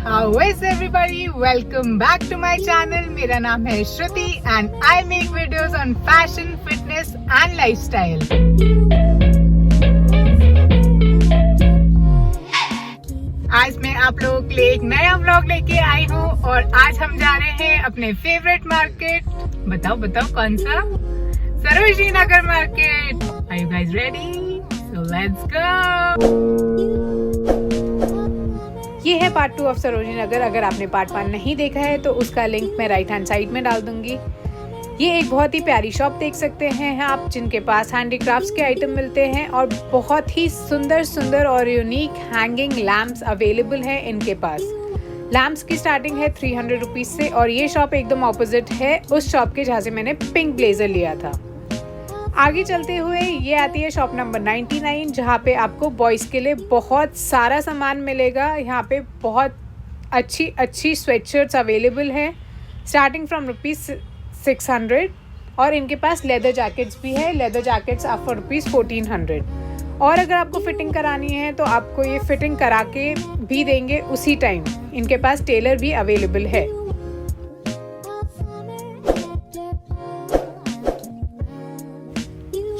How is everybody? Welcome back to my channel. मेरा नाम है श्रुति and I make videos on fashion, fitness and lifestyle. आज मैं आप लोगों के लिए एक नया व्लॉग लेके आई हूँ और आज हम जा रहे हैं अपने फेवरेट मार्केट. बताओ कौन सा? Sarojini Nagar market. Are you guys ready? So let's go. ये है पार्ट 2 ऑफ सरोजनी नगर. अगर आपने पार्ट 1 नहीं देखा है तो उसका लिंक मैं राइट हैंड साइड में डाल दूंगी. ये एक बहुत ही प्यारी शॉप देख सकते हैं आप, जिनके पास हैंडीक्राफ्ट्स के आइटम मिलते हैं और बहुत ही सुंदर और यूनिक हैंगिंग लैम्प्स अवेलेबल हैं इनके पास. लैम्प्स की स्टार्टिंग है 300 रुपीज़ से और ये शॉप एकदम ऑपोजिट है उस शॉप के जहाँ से मैंने पिंक ब्लेजर लिया था. आगे चलते हुए ये आती है शॉप नंबर 99, जहाँ पे आपको बॉयज़ के लिए बहुत सारा सामान मिलेगा. यहाँ पे बहुत अच्छी स्वेटशर्ट्स अवेलेबल हैं स्टार्टिंग फ्रॉम ₹600 और इनके पास लेदर जैकेट्स भी है. लेदर जैकेट्स आप फॉर ₹1400 और अगर आपको फिटिंग करानी है तो आपको ये फिटिंग करा के भी देंगे उसी टाइम. इनके पास टेलर भी अवेलेबल है.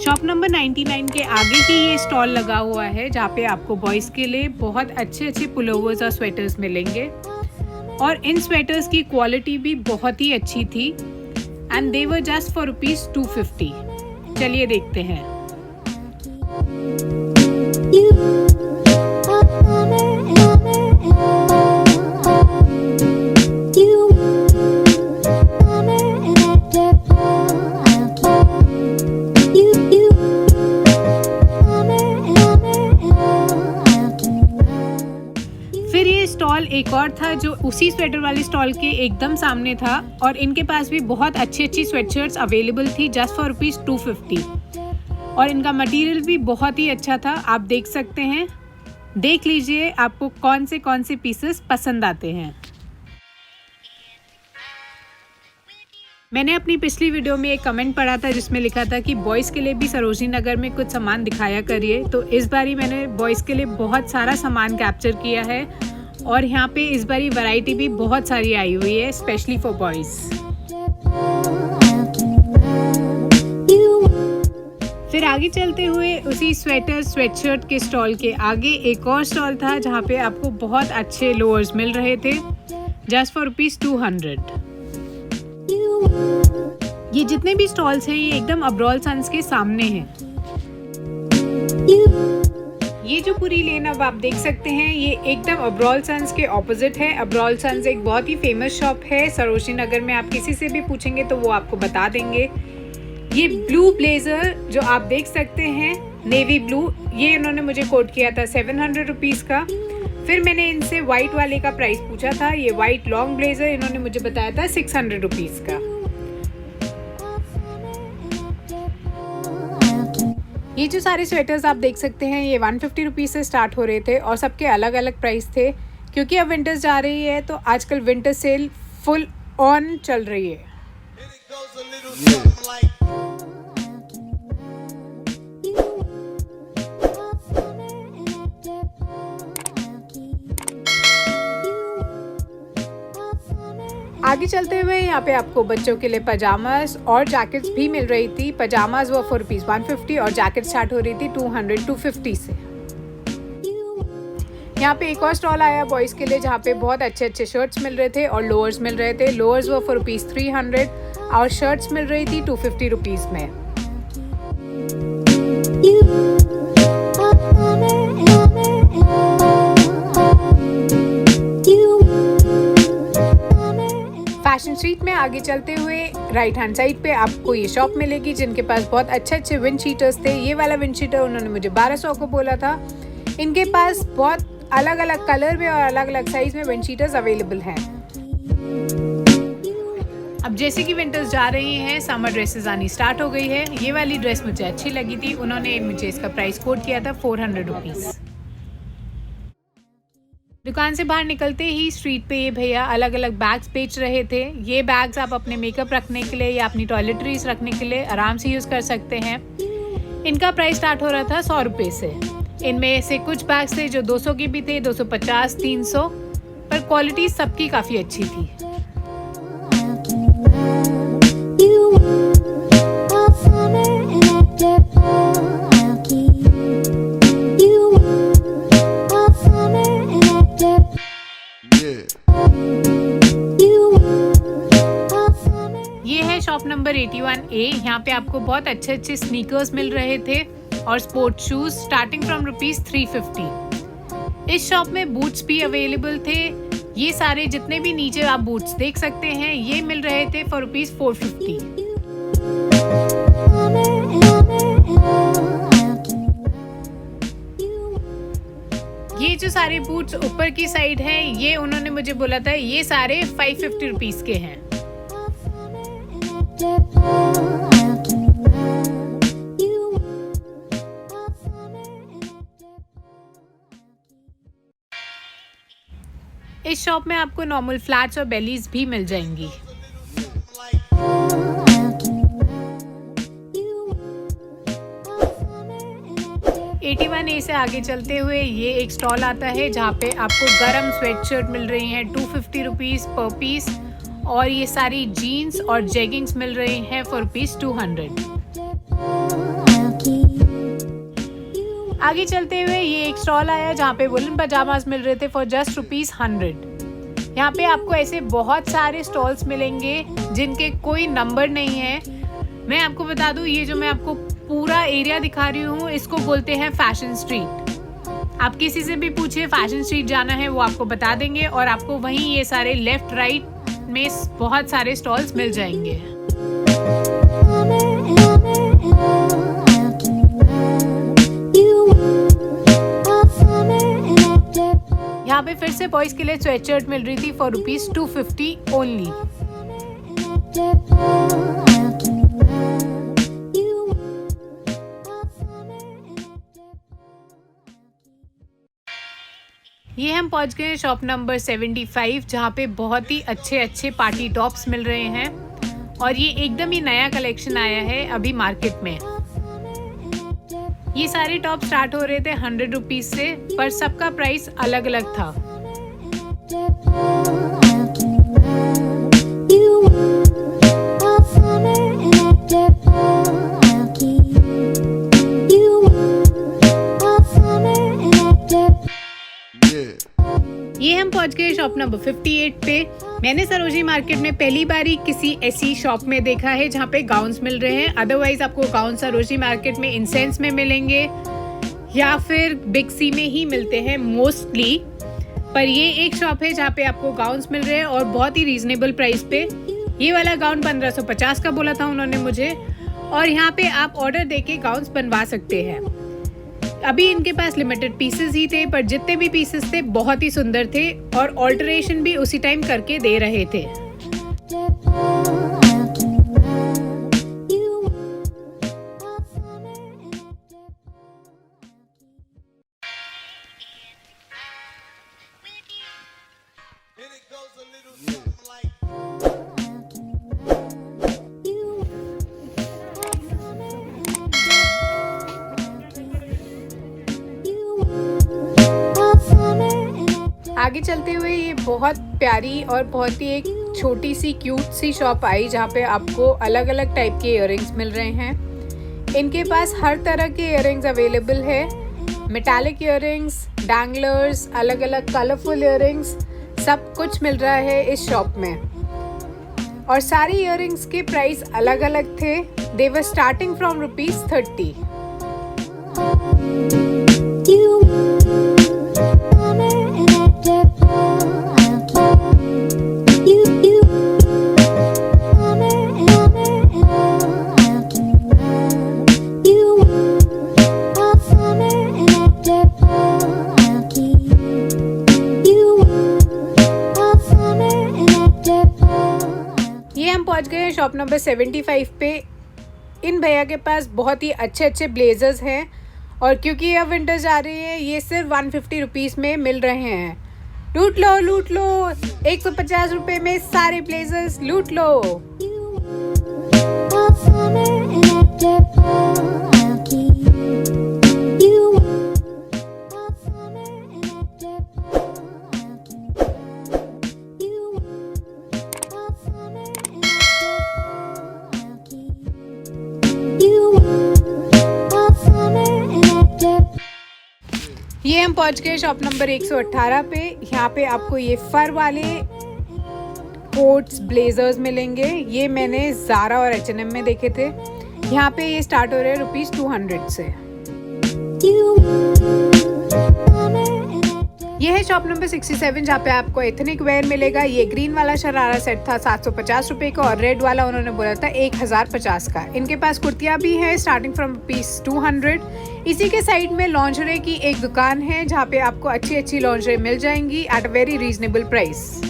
शॉप नंबर 99 के आगे ही ये स्टॉल लगा हुआ है जहाँ पे आपको बॉयज़ के लिए बहुत अच्छे पुलोवर्स और स्वेटर्स मिलेंगे और इन स्वेटर्स की क्वालिटी भी बहुत ही अच्छी थी and they were just for ₹250. चलिए देखते हैं. स्टॉल एक और था जो उसी स्वेटर वाले स्टॉल के एकदम सामने था और इनके पास भी बहुत अच्छी स्वेटशर्ट्स अवेलेबल थी जस्ट फॉर ₹250 और इनका मटेरियल भी बहुत ही अच्छा था. आप देख सकते हैं. देख लीजिए आपको कौन से पीसेस पसंद आते हैं. मैंने अपनी पिछली वीडियो में एक कमेंट पढ़ा था जिसमें लिखा था कि बॉयज़ के लिए भी सरोजनी नगर में कुछ सामान दिखाया करिए. तो इस बारी मैंने बॉयज़ के लिए बहुत सारा सामान कैप्चर किया है और यहाँ पे इस बारी वैरायटी भी बहुत सारी आई हुई है स्पेशली फॉर बॉयज़. फिर आगे चलते हुए उसी स्वेटशर्ट के स्टॉल के आगे एक और स्टॉल था जहाँ पे आपको बहुत अच्छे लोअर्स मिल रहे थे जस्ट फॉर ₹200. ये जितने भी स्टॉल्स हैं ये एकदम अब्रोल सन्स के सामने हैं. ये जो पूरी लेन अब आप देख सकते हैं ये एकदम अब्रोल सन्स के ऑपोजिट है. अब्रोल सन्स एक बहुत ही फेमस शॉप है सरोजनी नगर में. आप किसी से भी पूछेंगे तो वो आपको बता देंगे. ये ब्लू ब्लेजर जो आप देख सकते हैं नेवी ब्लू, ये इन्होंने मुझे कोट किया था 700 रुपीज़ का. फिर मैंने इनसे वाइट वाले का प्राइस पूछा था. ये वाइट लॉन्ग ब्लेजर इन्होंने मुझे बताया था 600 रुपीज़ का. ये जो सारे स्वेटर्स आप देख सकते हैं ये 150 रुपीज़ से स्टार्ट हो रहे थे और सबके अलग अलग प्राइस थे क्योंकि अब विंटर्स जा रही है तो आजकल विंटर सेल फुल ऑन चल रही है. आगे चलते हुए यहाँ पे आपको बच्चों के लिए पजामास और जैकेट्स भी मिल रही थी. पजामास वो फॉर ₹150 और जैकेट स्टार्ट हो रही थी 250 से. यहाँ पे एक और स्टॉल आया बॉयज़ के लिए जहाँ पे बहुत अच्छे शर्ट्स मिल रहे थे और लोअर्स मिल रहे थे. लोअर्स वो फॉर ₹300 और शर्ट्स मिल रही थी 250 रुपीज़ में. फैशन स्ट्रीट में आगे चलते हुए राइट हैंड साइड पे आपको ये शॉप मिलेगी जिनके पास बहुत अच्छे विंड शीटर्स थे. ये वाला विंड शीटर उन्होंने मुझे 1200 को बोला था. इनके पास बहुत अलग अलग कलर में और अलग अलग साइज में विंड शीटर्स अवेलेबल हैं. अब जैसे कि विंटर्स जा रही हैं समर ड्रेसेस आनी स्टार्ट हो गई है. ये वाली ड्रेस मुझे अच्छी लगी थी. उन्होंने मुझे इसका प्राइस कोट किया था 400 रुपीज़. दुकान से बाहर निकलते ही स्ट्रीट पे ये भैया अलग अलग बैग्स बेच रहे थे. ये बैग्स आप अपने मेकअप रखने के लिए या अपनी टॉयलेटरीज रखने के लिए आराम से यूज़ कर सकते हैं. इनका प्राइस स्टार्ट हो रहा था 100 रुपये से. इनमें से कुछ बैग्स थे जो 200 के भी थे, 250, 300, पर क्वालिटी सबकी काफ़ी अच्छी थी। ये है शॉप नंबर 81A। यहाँ पे आपको बहुत अच्छे अच्छे स्नीकर्स मिल रहे थे और स्पोर्ट्स शूज स्टार्टिंग फ्रॉम ₹350। इस शॉप में बूट्स भी अवेलेबल थे। ये सारे जितने भी नीचे आप बूट्स देख सकते हैं ये मिल रहे थे फॉर ₹450। ये जो सारे बूट्स ऊपर की साइड हैं ये उन्होंने मुझे बोला था ये सारे ₹550 के हैं। इस शॉप में आपको नॉर्मल फ्लैट्स और बेलीज भी मिल जाएंगी। A से आगे चलते हुए ये एक स्टॉल आता है जहाँ पे आपको गरम स्वेटशर्ट मिल रही हैं ₹250 पर पीस और ये सारी जीन्स और जेगिंग्स मिल रही हैं फॉर ₹200। आगे चलते हुए ये एक स्टॉल आया जहाँ पे वुलन पजामास मिल रहे थे फॉर जस्ट ₹100। यहाँ पे आपको ऐसे बहुत सारे स्टॉल्स मिलेंगे जिनके कोई नंबर नहीं है। मैं आपको बता दूँ ये जो मैं आपको पूरा एरिया दिखा रही हूँ इसको बोलते हैं फैशन स्ट्रीट। आप किसी से भी पूछिए फैशन स्ट्रीट जाना है वो आपको बता देंगे और आपको वहीं ये सारे लेफ्ट राइट में बहुत सारे स्टॉल्स मिल जाएंगे। यहाँ पे फिर से बॉयज के लिए स्वेटशर्ट मिल रही थी फॉर ₹250 ओनली। ये हम पहुंच गए हैं शॉप नंबर 75 जहाँ पे बहुत ही अच्छे अच्छे पार्टी टॉप्स मिल रहे हैं और ये एकदम ही नया कलेक्शन आया है अभी मार्केट में। ये सारे टॉप स्टार्ट हो रहे थे ₹100 से पर सबका प्राइस अलग अलग था। ये हम पहुंच गए शॉप नंबर 58 पे। मैंने सरोजनी मार्केट में पहली बार ही किसी ऐसी शॉप में देखा है जहाँ पे गाउन्स मिल रहे हैं। अदरवाइज आपको गाउन सरोजनी मार्केट में इंसेंस में मिलेंगे या फिर बिग सी में ही मिलते हैं मोस्टली, पर ये एक शॉप है जहाँ पे आपको गाउन्स मिल रहे हैं और बहुत ही रीजनेबल प्राइस पे। ये वाला गाउन 1550 का बोला था उन्होंने मुझे और यहाँ पे आप ऑर्डर देके गाउन्स बनवा सकते हैं। अभी इनके पास लिमिटेड पीसेस ही थे पर जितने भी पीसेस थे बहुत ही सुंदर थे और ऑल्टरेशन भी उसी टाइम करके दे रहे थे। आगे चलते हुए ये बहुत प्यारी और बहुत ही एक छोटी सी क्यूट सी शॉप आई जहाँ पे आपको अलग अलग टाइप के इयररिंग्स मिल रहे हैं। इनके पास हर तरह के इयररिंग्स अवेलेबल है, मेटालिक इयररिंग्स, डैंगलर्स, अलग अलग कलरफुल इयररिंग्स, सब कुछ मिल रहा है इस शॉप में। और सारी इयररिंग्स के प्राइस अलग अलग थे। दे वर स्टार्टिंग फ्रॉम ₹30। पहुंच गए शॉप नंबर 75 पे। इन भैया के पास बहुत ही अच्छे अच्छे ब्लेजर्स हैं और क्योंकि अब विंटर्स आ रही है ये सिर्फ ₹150 में मिल रहे हैं। लूट लो लूट लो, ₹150 में सारे ब्लेजर्स लूट लो। पहुंच गए शॉप नंबर 118 पे। यहाँ पे आपको ये फर वाले कोट्स ब्लेजर्स मिलेंगे। ये मैंने ज़ारा और H&M में देखे थे। यहाँ पे ये स्टार्ट हो रहे हैं ₹200 से। ये है शॉप नंबर 67 जहाँ पे आपको एथनिक वेयर मिलेगा। ये ग्रीन वाला शरारा सेट था 750 रुपये का और रेड वाला उन्होंने बोला था 1050 का। इनके पास कुर्तियाँ भी हैं स्टार्टिंग फ्रॉम ₹200। इसी के साइड में लॉन्जरे की एक दुकान है जहाँ पे आपको अच्छी अच्छी लॉन्जरे मिल जाएंगी at a very reasonable price.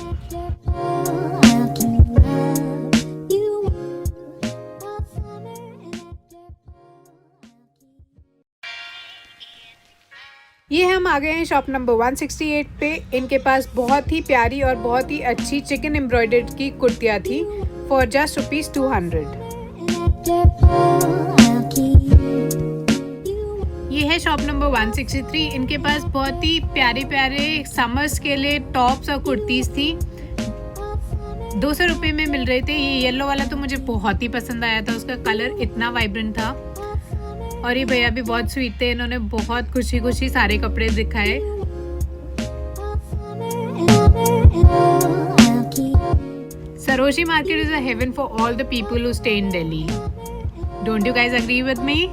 ये हम आ गए हैं शॉप नंबर 168 पे। इनके पास बहुत ही प्यारी और बहुत ही अच्छी चिकन एम्ब्रॉयडर्ड की कुर्तियाँ थी फॉर जस्ट ₹200। ये है शॉप नंबर 163। इनके पास बहुत ही प्यारे प्यारे समर्स के लिए टॉप्स और कुर्तीज़ थी। 200 रुपये में मिल रहे थे। ये येलो वाला तो मुझे बहुत ही पसंद आया था, उसका कलर इतना वाइब्रेंट था। और ये भैया भी बहुत स्वीट थे, इन्होंने बहुत खुशी खुशी सारे कपड़े दिखाए। Sarojini market is a heaven for all the people who stay in Delhi. Don't you guys agree with me?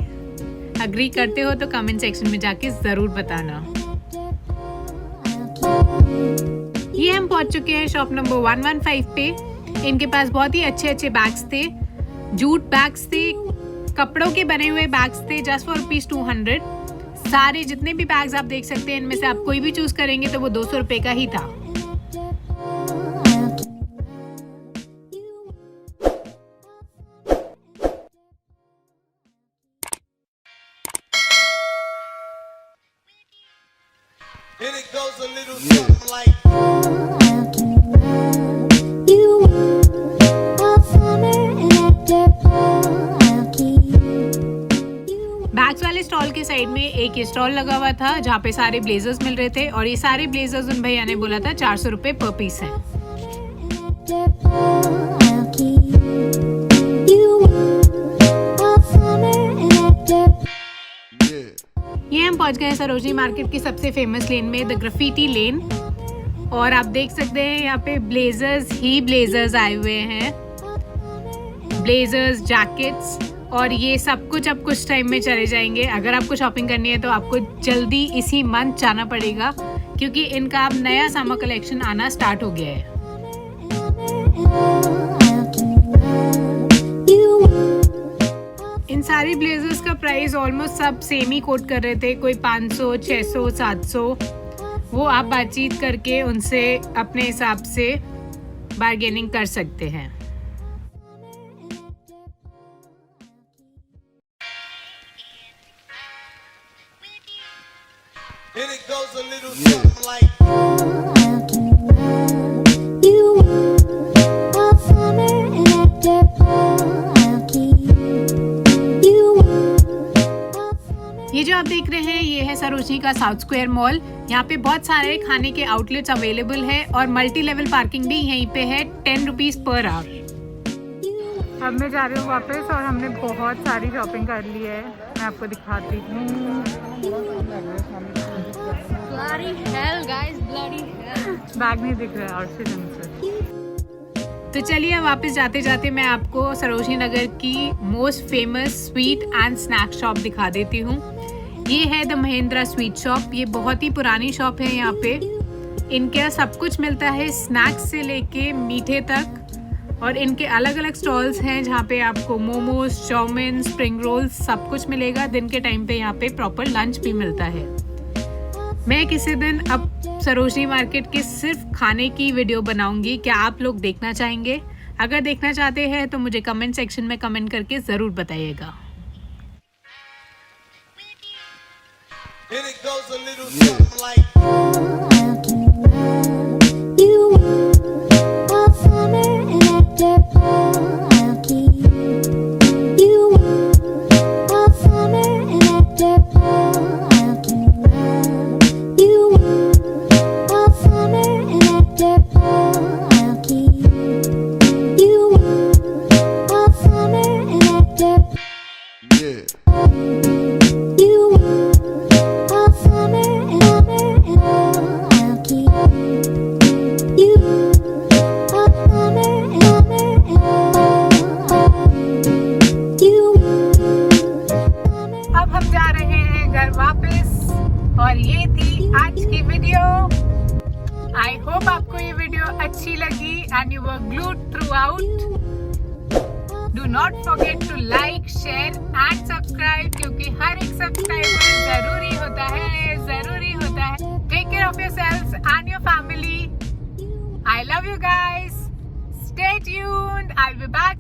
Agree करते हो तो कमेंट सेक्शन में जाके जरूर बताना। ये हम पहुंच चुके हैं शॉप नंबर 115 पे। इनके पास बहुत ही अच्छे अच्छे बैग्स थे, जूट बैग्स थे, कपड़ों के बने हुए बैग्स थे जस्ट फॉर ₹200। सारे जितने भी बैग्स आप देख सकते हैं इनमें से आप कोई भी चूज करेंगे तो वो 200 रुपये का ही था। बैग्स वाले स्टॉल के साइड में एक स्टॉल लगा हुआ था जहाँ पे सारे ब्लेजर्स मिल रहे थे और ये सारे ब्लेजर्स उन भैया ने बोला था 400 रुपये पर पीस है। ये हम पहुंच गए सरोजनी मार्केट की सबसे फेमस लेन में, द ग्राफिटी लेन। और आप देख सकते हैं यहाँ पे ब्लेजर्स ही ब्लेजर्स आए हुए हैं, ब्लेजर्स, जैकेट्स, और ये सब कुछ अब कुछ टाइम में चले जाएंगे। अगर आपको शॉपिंग करनी है तो आपको जल्दी इसी मंथ जाना पड़ेगा क्योंकि इनका अब नया समर कलेक्शन आना स्टार्ट हो गया है। इन सारी ब्लेजर्स का प्राइस ऑलमोस्ट सब सेम ही कोट कर रहे थे, कोई 500, 600, 700। वो आप बातचीत करके उनसे अपने हिसाब से बार्गेनिंग कर सकते हैं। ये जो आप देख रहे हैं ये है सरोजनी का साउथ स्क्वायर मॉल। यहाँ पे बहुत सारे खाने के आउटलेट्स अवेलेबल है और मल्टी लेवल पार्किंग भी यहीं पे है 10 रुपीज पर आवर। अब मैं जा रही हूँ वापस और हमने बहुत सारी शॉपिंग कर ली है, मैं आपको दिखाती हूँ। बैग नहीं दिख रहा है और से। तो चलिए वापस जाते जाते मैं आपको सरोजनी नगर की most famous sweet and snack shop दिखा देती हूँ। ये है द महेंद्रा स्वीट शॉप। ये बहुत ही पुरानी शॉप है। यहाँ पे इनके सब कुछ मिलता है, स्नैक्स से लेके मीठे तक। और इनके अलग अलग स्टॉल्स हैं जहाँ पे आपको मोमोज, चाउमीन, स्प्रिंग रोल्स सब कुछ मिलेगा। दिन के टाइम पे यहाँ पे प्रॉपर लंच भी मिलता है। मैं किसी दिन अब सरोजनी मार्केट के सिर्फ खाने की वीडियो बनाऊंगी, क्या आप लोग देखना चाहेंगे? अगर देखना चाहते हैं तो मुझे कमेंट सेक्शन में कमेंट करके ज़रूर बताइएगा। Yeah. Do not forget to like, share and subscribe, क्योंकि हर एक सब्सक्राइबर जरूरी होता है, जरूरी होता है। Take care of yourselves and your family. I love you guys. Stay tuned. I'll be back